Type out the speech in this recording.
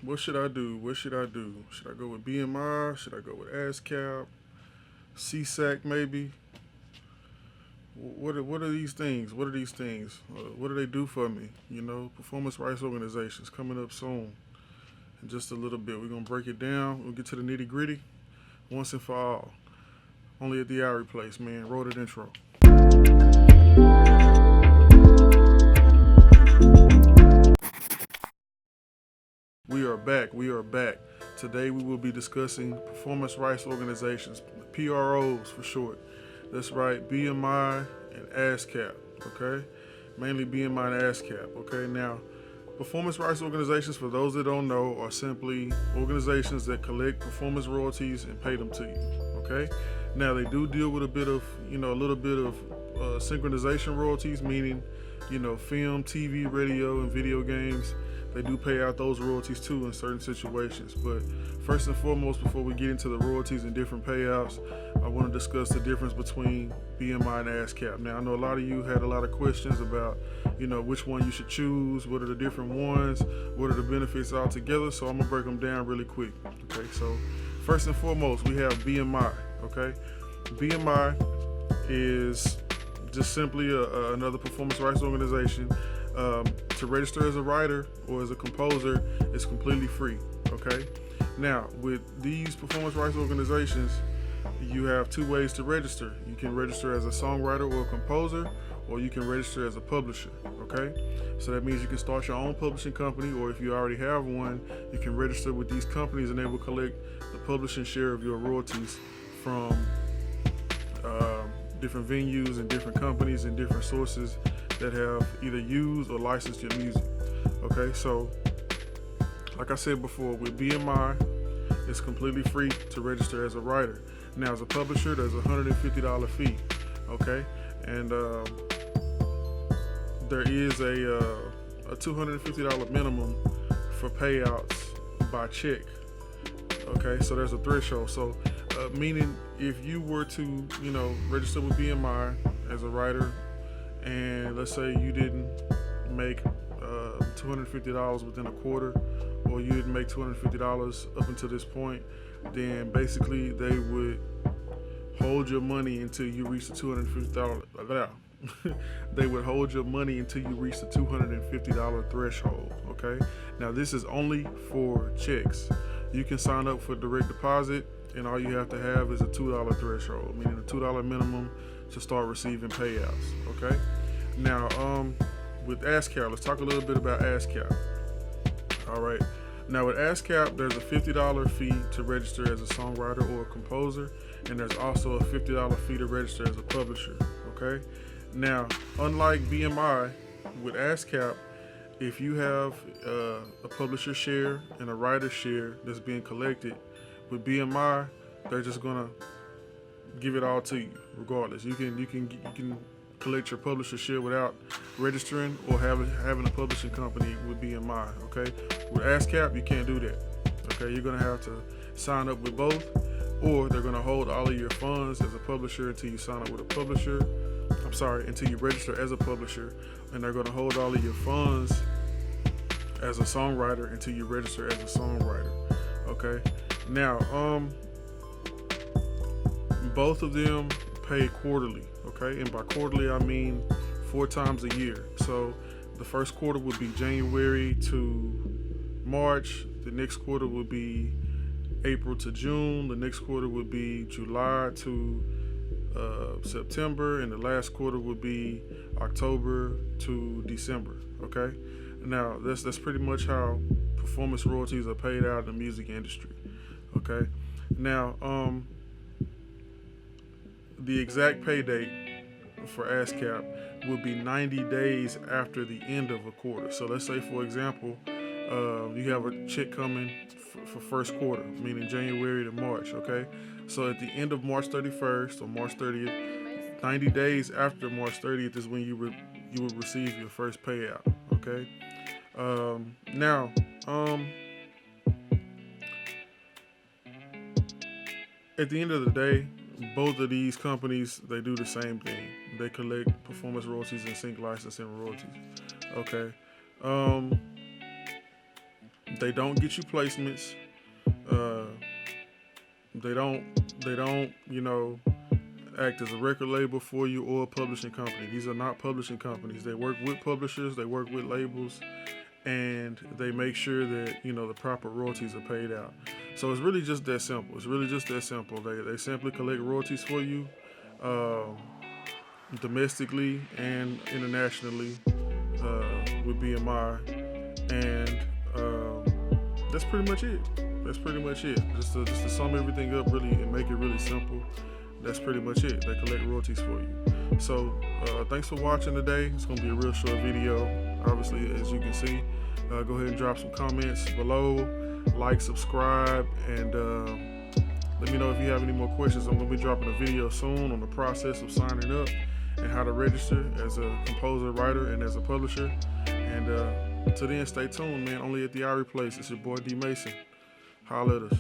What should I do? What should I do? Should I go with BMI? Should I go with ASCAP? CSAC maybe? What are these things? What are these things? What do they do for me? Performance rights organizations coming up soon. In just a little bit, we're gonna break it down. We'll get to the nitty gritty once and for all. Only at the Irie Place, man. Roll that intro. We are back. We are back. Today we will be discussing performance rights organizations, PROs for short. That's right, BMI and ASCAP. Okay, mainly BMI and ASCAP. Okay, now performance rights organizations, for those that don't know, are simply organizations that collect performance royalties and pay them to you. Okay, now they do deal with a little bit of synchronization royalties, meaning, film, TV, radio, and video games. They do pay out those royalties too in certain situations. But first and foremost, before we get into the royalties and different payouts, I want to discuss the difference between BMI and ASCAP. Now, I know a lot of you had a lot of questions about, which one you should choose, what are the different ones, what are the benefits altogether. So I'm going to break them down really quick. Okay, so first and foremost, we have BMI. Okay, BMI is just simply another performance rights organization. To register as a writer or as a composer is completely free. Okay, now with these performance rights organizations, you have two ways to register. You can register as a songwriter or a composer, or you can register as a publisher. Okay, so that means you can start your own publishing company, or if you already have one, you can register with these companies and they will collect the publishing share of your royalties from different venues and different companies and different sources that have either used or licensed your music. Okay, so like I said before, with BMI, it's completely free to register as a writer. Now, as a publisher, there's a $150 fee. Okay, and there is a $250 minimum for payouts by check. Okay, so there's a threshold. So meaning if you were to, register with BMI as a writer, and let's say you didn't make $250 within a quarter, or you didn't make $250 up until this point, then basically they would hold your money until you reach the $250. They would hold your money until you reach the $250 threshold. Okay, now this is only for checks. You can sign up for direct deposit, and all you have to have is a $2 threshold, meaning a $2 minimum to start receiving payouts. Okay, now with ASCAP, let's talk a little bit about ASCAP. All right, now with ASCAP, there's a $50 fee to register as a songwriter or a composer, and there's also a $50 fee to register as a publisher. Okay, now unlike BMI, with ASCAP, if you have a publisher share and a writer share that's being collected, with BMI, they're just gonna give it all to you, regardless. You can collect your publisher share without registering or having a publishing company with BMI. Okay, with ASCAP, you can't do that. Okay, you're gonna have to sign up with both, or they're gonna hold all of your funds as a publisher until you sign up with a publisher. Until you register as a publisher, and they're gonna hold all of your funds as a songwriter until you register as a songwriter. Okay, now both of them pay quarterly. Okay, and by quarterly I mean 4 times a year. So the first quarter would be January to March. The next quarter would be April to June. The next quarter would be July to September, and the last quarter would be October to December. Okay, now that's pretty much how performance royalties are paid out in the music industry. Okay, now the exact pay date for ASCAP would be 90 days after the end of a quarter. So let's say, for example, you have a check coming for first quarter, meaning January to March. Okay, so at the end of March 31st or March 30th, 90 days after March 30th is when you would receive your first payout. Okay, now at the end of the day, both of these companies, they do the same thing. They collect performance royalties and sync licensing royalties. Okay. They don't get you placements. They don't, act as a record label for you or a publishing company. These are not publishing companies. They work with publishers, they work with labels, and they make sure that, the proper royalties are paid out. So it's really just that simple. They simply collect royalties for you, domestically and internationally, with BMI, and that's pretty much it. Just to sum everything up really and make it really simple, that's pretty much it. They collect royalties for you. So thanks for watching today. It's going to be a real short video, obviously, as you can see. Go ahead and drop some comments below, like, subscribe, and let me know if you have any more questions. I'm going to be dropping a video soon on the process of signing up and how to register as a composer, writer, and as a publisher. And until then, stay tuned, man. Only at the Irie Place. It's your boy D Mason. Holla at us.